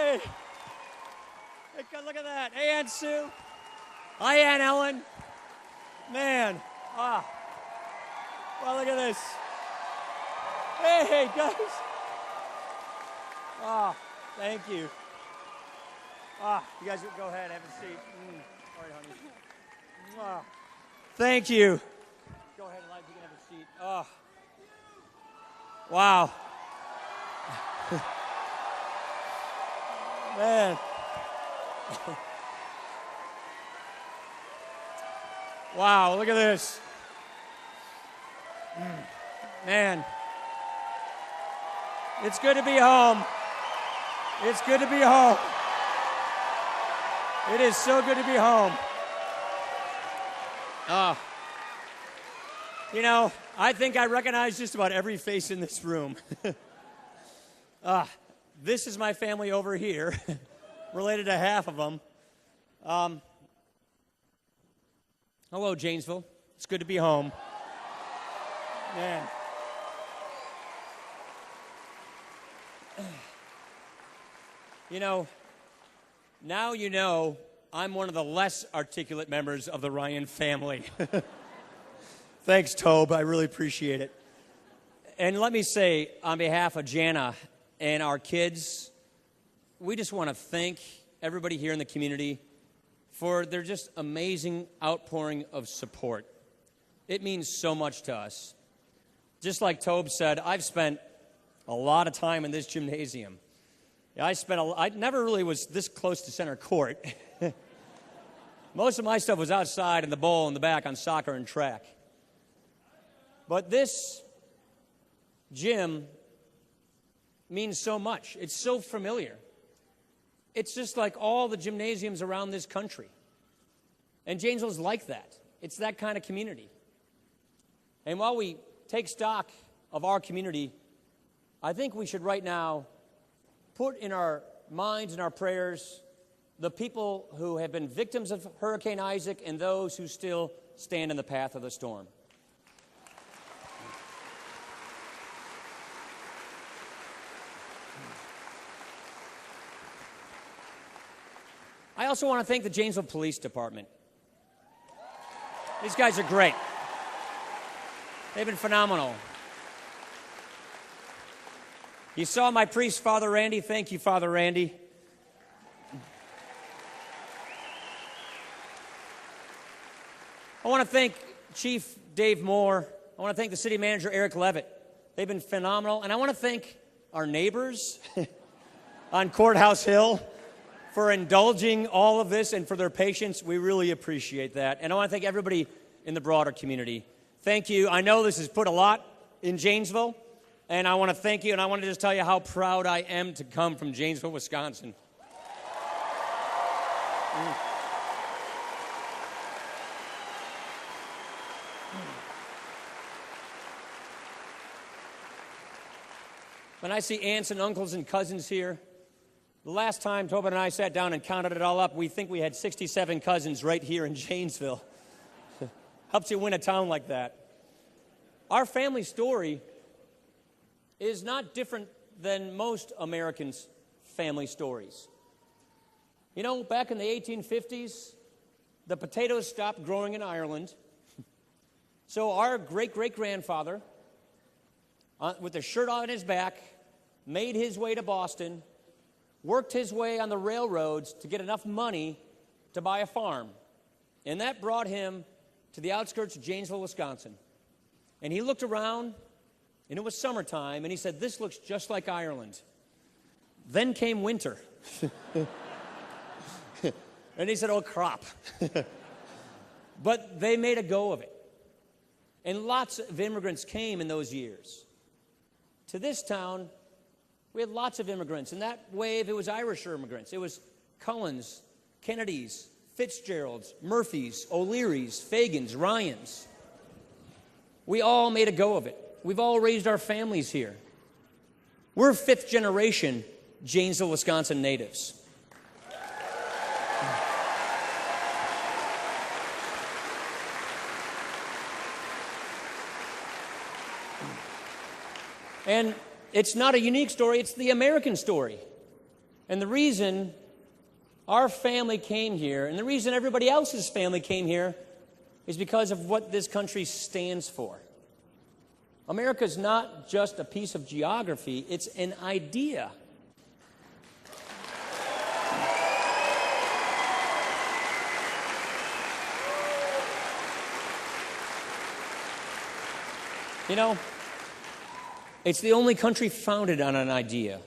Hey. Hey, look at that. Hey, Aunt Sue. Hi, Aunt Ellen. Man. Well, look at this. Hey, guys. Thank you. You guys go ahead, have a seat. All right, honey. Thank you. Go ahead, Elijah, you can have a seat. Wow. Man. Wow, look at this. Man. It's good to be home. It's good to be home. It is so good to be home. You know, I think I recognize just about every face in this room. This is my family over here, related to half of them. Hello, Janesville. It's good to be home. Man. You know, now you know I'm one of the less articulate members of the Ryan family. Thanks, Tobe. I really appreciate it. And let me say, on behalf of Jana and our kids, we just want to thank everybody here in the community for their just amazing outpouring of support. It means so much to us. Just like Tobe said, I've spent a lot of time in this gymnasium. I never really was this close to center court. Most of my stuff was outside in the bowl in the back on soccer and track. But this gym means so much. It's so familiar. It's just like all the gymnasiums around this country. And Janesville's like that. It's that kind of community. And while we take stock of our community, I think we should right now put in our minds and our prayers the people who have been victims of Hurricane Isaac and those who still stand in the path of the storm. I also want to thank the Janesville Police Department. These guys are great. They've been phenomenal. You saw my priest, Father Randy. Thank you, Father Randy. I want to thank Chief Dave Moore. I want to thank the city manager, Eric Levitt. They've been phenomenal. And I want to thank our neighbors on Courthouse Hill for indulging all of this and for their patience. We really appreciate that. And I want to thank everybody in the broader community. Thank you. I know this has put a lot in Janesville, and I want to thank you, and I want to just tell you how proud I am to come from Janesville, Wisconsin. When I see aunts and uncles and cousins here, the last time Tobin and I sat down and counted it all up, we think we had 67 cousins right here in Janesville. Helps you win a town like that. Our family story is not different than most Americans' family stories. You know, back in the 1850s, the potatoes stopped growing in Ireland. So our great-great-grandfather, with a shirt on his back, made his way to Boston, worked his way on the railroads to get enough money to buy a farm. And that brought him to the outskirts of Janesville, Wisconsin. And he looked around, and it was summertime, and he said, "This looks just like Ireland." Then came winter. And he said, "Oh, crop." But they made a go of it. And lots of immigrants came in those years. To this town, we had lots of immigrants. In that wave, it was Irish immigrants. It was Cullens, Kennedys, Fitzgeralds, Murphys, O'Learys, Fagans, Ryans. We all made a go of it. We've all raised our families here. We're fifth generation Janesville, Wisconsin natives. And it's not a unique story, it's the American story. And the reason our family came here, and the reason everybody else's family came here, is because of what this country stands for. America is not just a piece of geography, it's an idea. You know, it's the only country founded on an idea.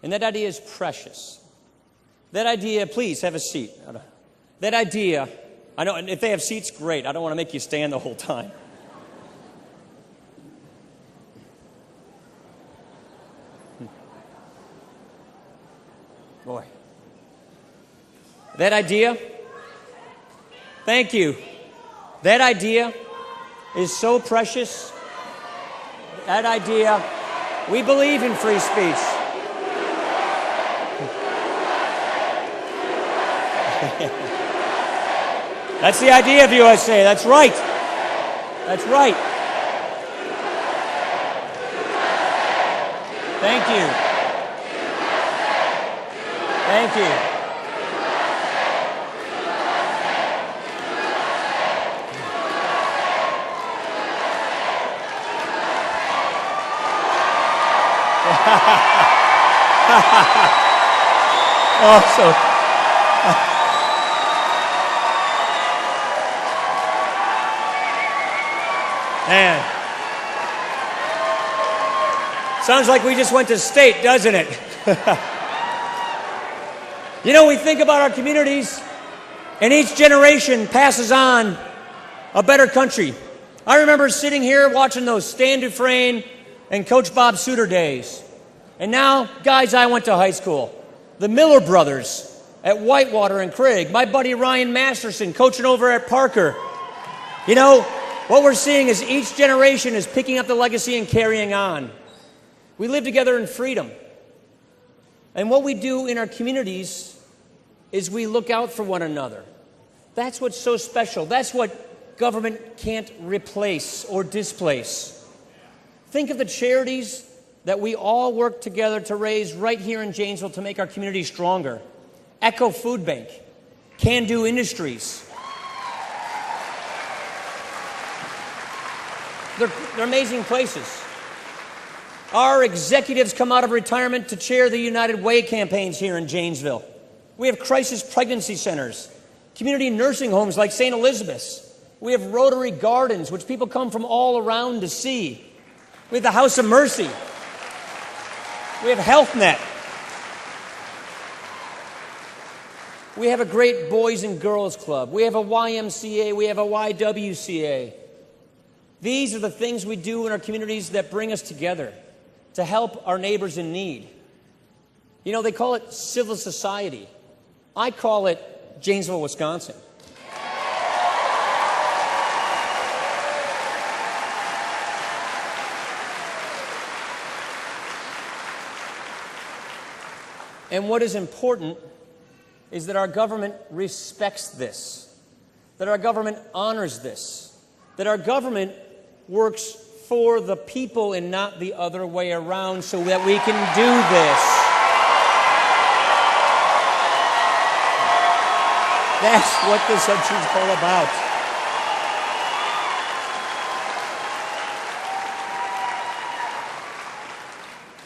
And that idea is precious. That idea, please have a seat. That idea, I know, and if they have seats, great. I don't want to make you stand the whole time. Boy. That idea, thank you. That idea is so precious. That idea, we believe in free speech. That's the idea of USA. That's right. That's right. Thank you. Thank you. Awesome. Man. Sounds like we just went to state, doesn't it? You know, we think about our communities, and each generation passes on a better country. I remember sitting here watching those Stan Dufresne and Coach Bob Suter days. And now, guys I went to high school, the Miller brothers at Whitewater and Craig, my buddy Ryan Masterson coaching over at Parker. You know, what we're seeing is each generation is picking up the legacy and carrying on. We live together in freedom. And what we do in our communities is we look out for one another. That's what's so special. That's what government can't replace or displace. Think of the charities that we all work together to raise right here in Janesville to make our community stronger. Echo Food Bank, Can Do Industries. They're amazing places. Our executives come out of retirement to chair the United Way campaigns here in Janesville. We have crisis pregnancy centers, community nursing homes like St. Elizabeth's. We have Rotary Gardens, which people come from all around to see. We have the House of Mercy. We have HealthNet. We have a great Boys and Girls Club. We have a YMCA. We have a YWCA. These are the things we do in our communities that bring us together to help our neighbors in need. You know, they call it civil society. I call it Janesville, Wisconsin. And what is important is that our government respects this, that our government honors this, that our government works for the people and not the other way around so that we can do this. That's what this country is all about.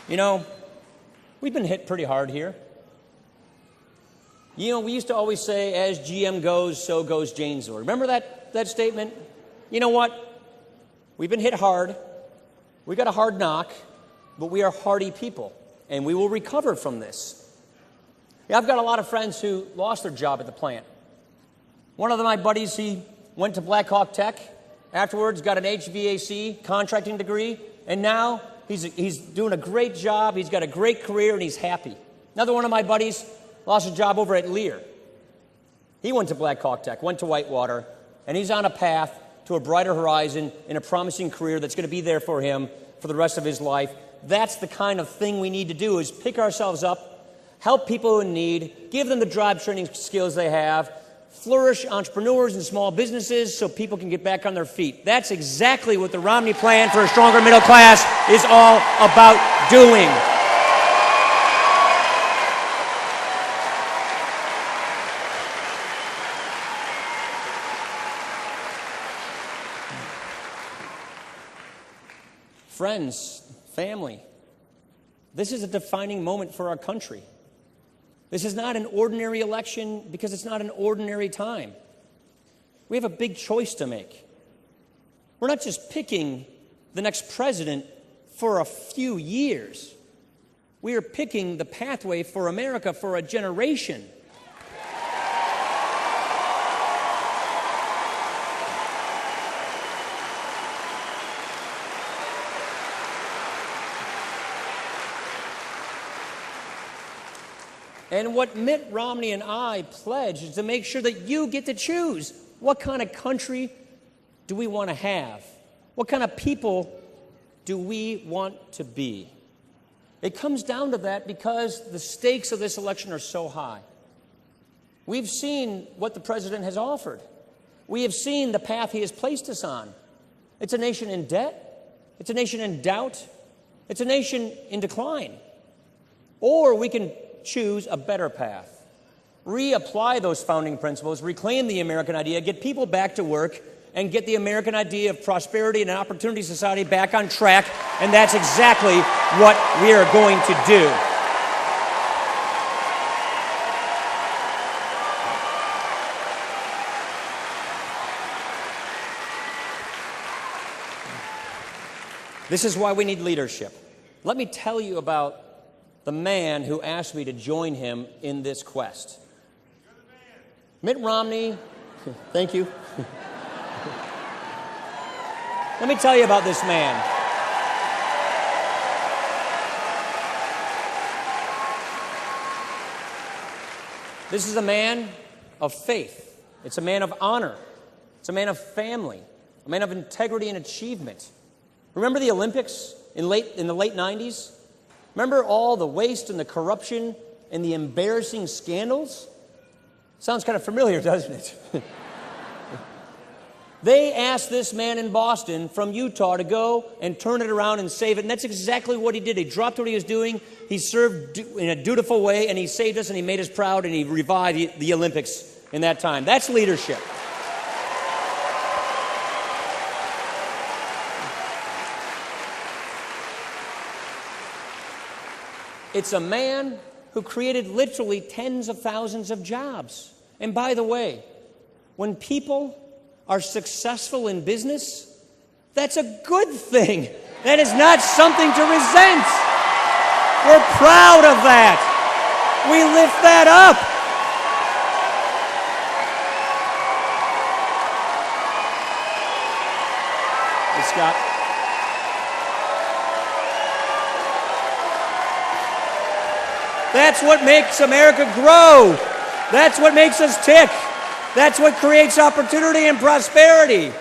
You know, we've been hit pretty hard here. You know, we used to always say, as GM goes, so goes Janesville. Remember that statement? You know what? We've been hit hard. We got a hard knock, but we are hardy people, and we will recover from this. Yeah, I've got a lot of friends who lost their job at the plant. One of my buddies, he went to Black Hawk Tech, afterwards got an HVAC contracting degree, and now he's doing a great job, he's got a great career, and he's happy. Another one of my buddies lost a job over at Lear. He went to Black Hawk Tech, went to Whitewater, and he's on a path to a brighter horizon and a promising career that's going to be there for him for the rest of his life. That's the kind of thing we need to do, is pick ourselves up, help people in need, give them the job training skills they have, flourish entrepreneurs and small businesses so people can get back on their feet. That's exactly what the Romney Plan for a Stronger Middle Class is all about doing. friends, family. This is a defining moment for our country. This is not an ordinary election because it's not an ordinary time. We have a big choice to make. We're not just picking the next president for a few years. We are picking the pathway for America for a generation. And what Mitt Romney and I pledge is to make sure that you get to choose. What kind of country do we want to have? What kind of people do we want to be? It comes down to that because the stakes of this election are so high. We've seen what the president has offered. We have seen the path he has placed us on. It's a nation in debt. It's a nation in doubt. It's a nation in decline. Or we can choose a better path. Reapply those founding principles, reclaim the American idea, get people back to work, and get the American idea of prosperity and an opportunity society back on track. And that's exactly what we are going to do. This is why we need leadership. Let me tell you about the man who asked me to join him in this quest. Mitt Romney, thank you. Let me tell you about this man. This is a man of faith. It's a man of honor. It's a man of family, a man of integrity and achievement. Remember the Olympics in the late 90s? Remember all the waste and the corruption and the embarrassing scandals? Sounds kind of familiar, doesn't it? They asked this man in Boston from Utah to go and turn it around and save it, and that's exactly what he did. He dropped what he was doing, he served in a dutiful way, and he saved us, and he made us proud, and he revived the Olympics in that time. That's leadership. It's a man who created literally tens of thousands of jobs. And by the way, when people are successful in business, that's a good thing. That is not something to resent. We're proud of that. We lift that up. Hey, Scott. That's what makes America grow. That's what makes us tick. That's what creates opportunity and prosperity.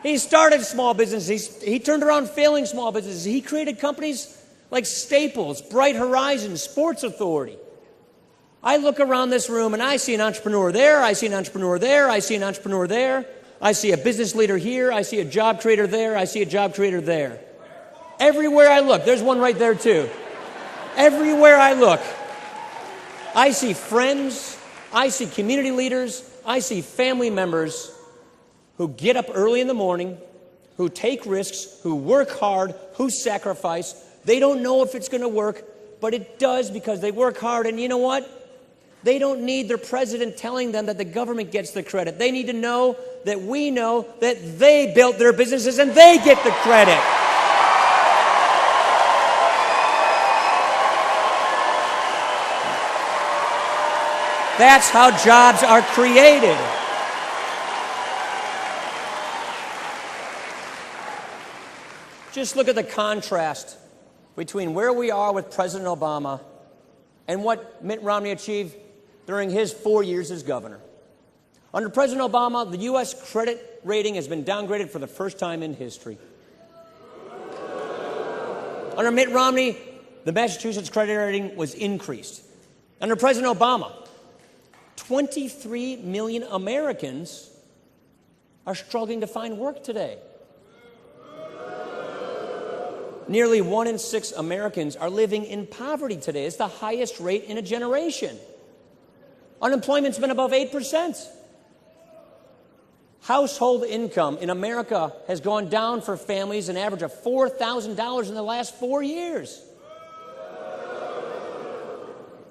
He started small businesses. He turned around failing small businesses. He created companies like Staples, Bright Horizons, Sports Authority. I look around this room and I see an entrepreneur there. I see an entrepreneur there. I see an entrepreneur there. I see a business leader here. I see a job creator there. I see a job creator there. Everywhere I look, there's one right there too. Everywhere I look, I see friends, I see community leaders, I see family members who get up early in the morning, who take risks, who work hard, who sacrifice. They don't know if it's going to work, but it does because they work hard. And you know what? They don't need their president telling them that the government gets the credit. They need to know that we know that they built their businesses and they get the credit. That's how jobs are created. Just look at the contrast between where we are with President Obama and what Mitt Romney achieved during his 4 years as governor. Under President Obama, the U.S. credit rating has been downgraded for the first time in history. Under Mitt Romney, the Massachusetts credit rating was increased. Under President Obama, 23 million Americans are struggling to find work today. Nearly 1 in 6 Americans are living in poverty today. It's the highest rate in a generation. Unemployment's been above 8%. Household income in America has gone down for families an average of $4,000 in the last 4 years.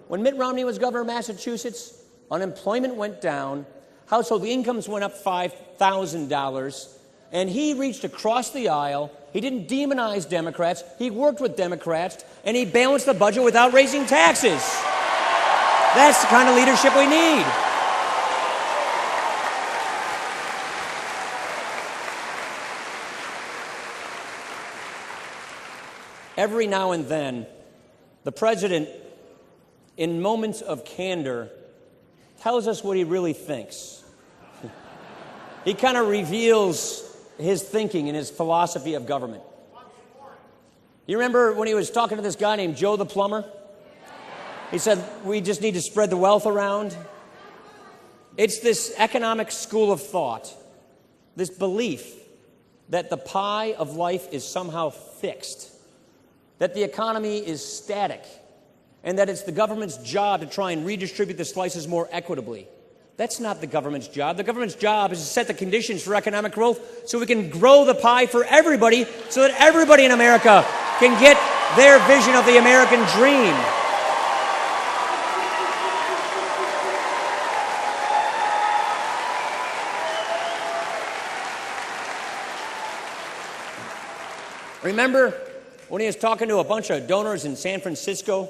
When Mitt Romney was governor of Massachusetts, unemployment went down, household incomes went up $5,000, and he reached across the aisle. He didn't demonize Democrats. He worked with Democrats, and he balanced the budget without raising taxes. That's the kind of leadership we need. Every now and then, the president, in moments of candor, tells us what he really thinks. He kind of reveals his thinking and his philosophy of government. You remember when he was talking to this guy named Joe the Plumber? He said, we just need to spread the wealth around. It's this economic school of thought, this belief that the pie of life is somehow fixed, that the economy is static, and that it's the government's job to try and redistribute the slices more equitably. That's not the government's job. The government's job is to set the conditions for economic growth so we can grow the pie for everybody, so that everybody in America can get their vision of the American dream. Remember when he was talking to a bunch of donors in San Francisco,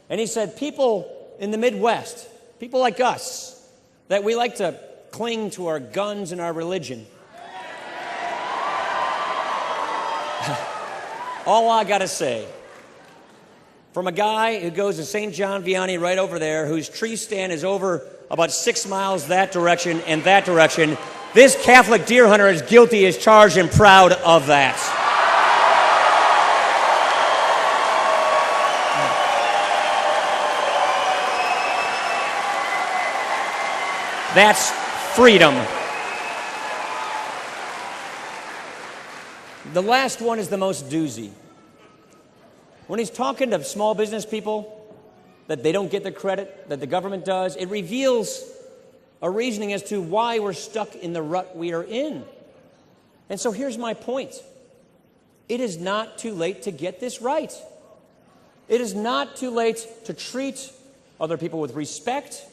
and he said, people in the Midwest, people like us, that we like to cling to our guns and our religion. All I got to say, from a guy who goes to St. John Vianney right over there, whose tree stand is over about 6 miles that direction and that direction, this Catholic deer hunter is guilty, is charged, and proud of that. That's freedom. The last one is the most doozy. When he's talking to small business people, that they don't get the credit that the government does, it reveals a reasoning as to why we're stuck in the rut we are in. And so here's my point. It is not too late to get this right. It is not too late to treat other people with respect.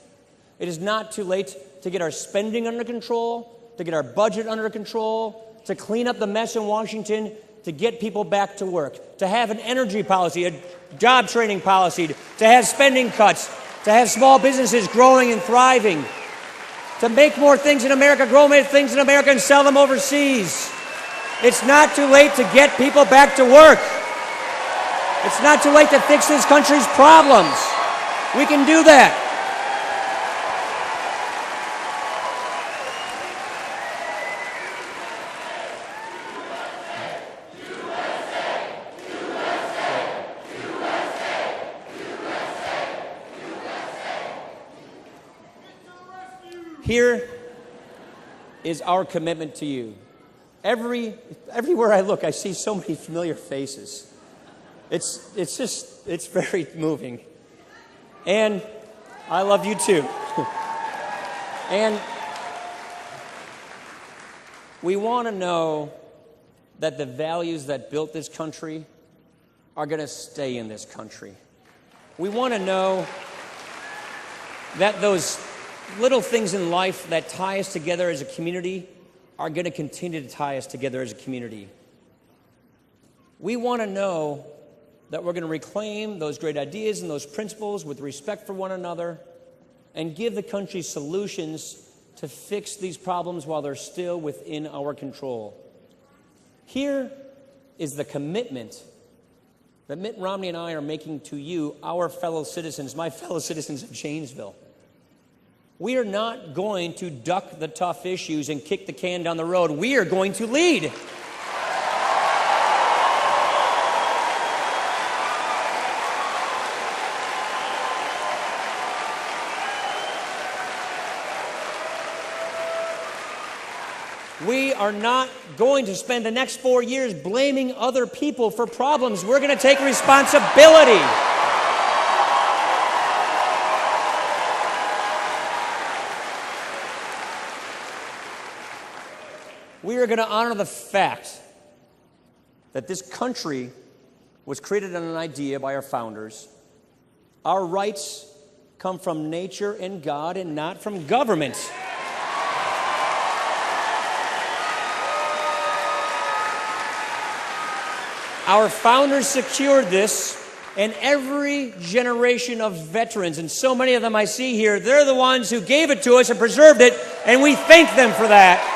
It is not too late to get our spending under control, to get our budget under control, to clean up the mess in Washington, to get people back to work, to have an energy policy, a job training policy, to have spending cuts, to have small businesses growing and thriving, to make more things in America, grow more things in America, and sell them overseas. It's not too late to get people back to work. It's not too late to fix this country's problems. We can do that. Here is our commitment to you. Everywhere I look, I see so many familiar faces. It's very moving. And I love you too. And we want to know that the values that built this country are going to stay in this country. We want to know that those little things in life that tie us together as a community are going to continue to tie us together as a community. We want to know that we're going to reclaim those great ideas and those principles with respect for one another and give the country solutions to fix these problems while they're still within our control. Here is the commitment that Mitt Romney and I are making to you, our fellow citizens, my fellow citizens of Janesville. We are not going to duck the tough issues and kick the can down the road. We are going to lead. We are not going to spend the next 4 years blaming other people for problems. We're going to take responsibility. We are going to honor the fact that this country was created on an idea by our founders. Our rights come from nature and God and not from government. Our founders secured this, and every generation of veterans, and so many of them I see here, they're the ones who gave it to us and preserved it, and we thank them for that.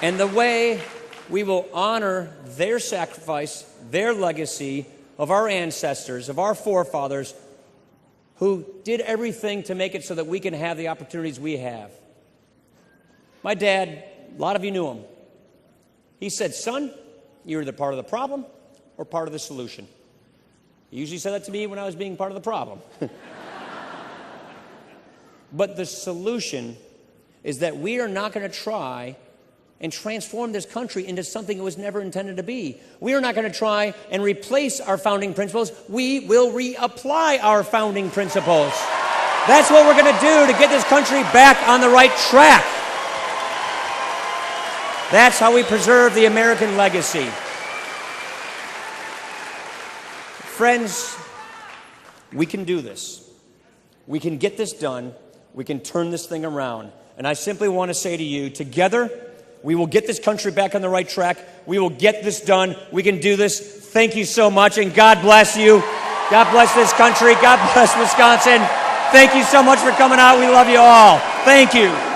And the way we will honor their sacrifice, their legacy of our ancestors, of our forefathers, who did everything to make it so that we can have the opportunities we have. My dad, a lot of you knew him. He said, son, you're either part of the problem or part of the solution. He usually said that to me when I was being part of the problem. But the solution is that we are not going to try and transform this country into something it was never intended to be. We are not going to try and replace our founding principles. We will reapply our founding principles. That's what we're going to do to get this country back on the right track. That's how we preserve the American legacy. Friends, we can do this. We can get this done. We can turn this thing around. And I simply want to say to you, together, we will get this country back on the right track. We will get this done. We can do this. Thank you so much, and God bless you. God bless this country. God bless Wisconsin. Thank you so much for coming out. We love you all. Thank you.